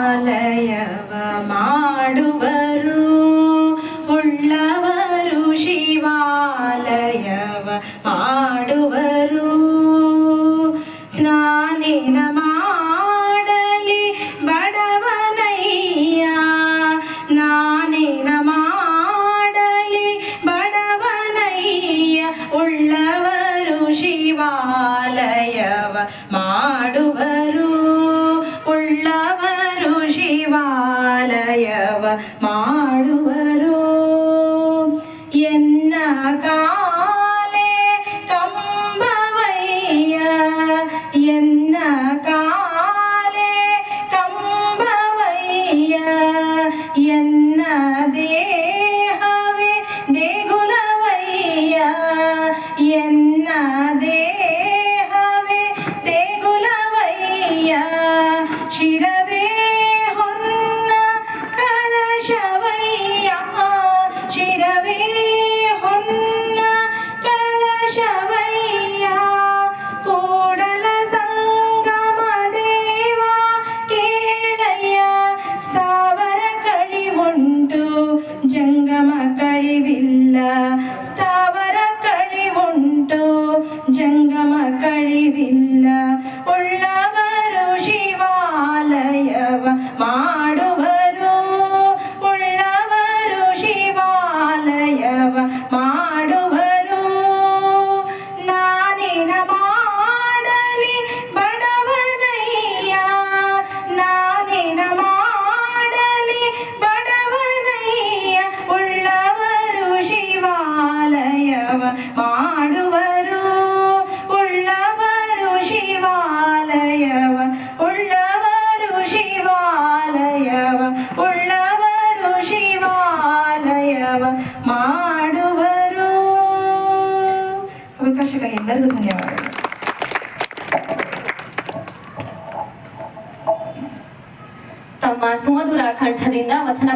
ಶಿವಾಲಯವ ಮಾಡುವರು, ಉಳ್ಳವರು ಶಿವಾಲಯವ ಮಾಡುವರು. ನಾನೇನ ಮಾಡಲಿ ಬಡವನಯ್ಯ, ನಾನೇನ ಮಾಡಲಿ ಬಡವನಯ್ಯ, ಉಳ್ಳವರು ಶಿವಾಲಯವ ಮಾಡುವರು, ಉಳ್ಳವರು ಶಿವಾಲಯವ ಮಾಡುವರು. ಎನ್ನ ಕಾಲೇ ಕಂಬವಯ್ಯ, ಎನ್ನ ಕಾಲೇ ಕಂಬವಯ್ಯ, ಎನ್ನ ದೇಹವೇ ದೇಗುಲವಯ್ಯ, ಎನ್ನ ದೇಹವೇ ದೇಗುಲವಯ್ಯ, ಶಿರವೇ ಹೊನ್ನ ಕಳಶವಯ್ಯ, ಶಿರವೇ ಹೊನ್ನ ಕಳಶವಯ್ಯ, ಕೂಡಲ ಸಂಗಮ ದೇವ ಕೇಳಯ್ಯ, ಸ್ಥಾವರ ಕಳಿವುಂಟು ಜಂಗಮ ಕಳಿವಿಲ್ಲ, ಸ್ಥಾವರ ಕಳಿವುಂಟು ಜಂಗಮ ಕಳಿವಿಲ್ಲ, ಉಳ್ಳವರು ಶಿವಾಲಯವ ಮಾಡುವರು, ಉಳ್ಳವರು ಶಿವಾಲಯವ ಮಾಡುವರು. ನಾನೇನ ಮಾಡಲಿ ಬಡವನಯ್ಯ, ನಾನೇನ ಮಾಡಲಿ ಬಡವನಯ್ಯ, ಉಳ್ಳವರು ಶಿವಾಲಯವ ಮಾಡುವರು, ಉಳ್ಳವರು ಶಿವಾಲಯವ, ಉಳ್ಳವರು ಶಿವಾಲಯವ, ಉಳ್ಳವರು ಶಿವಾಲಯವ ಮಾಡುವರು. ಅವಕಾಶಕ್ಕೆ ಎಲ್ಲರಿಗೂ ಧನ್ಯವಾದಗಳು. ತಮ್ಮ ಸುಮಧುರ ಕಂಠದಿಂದ ವಚನ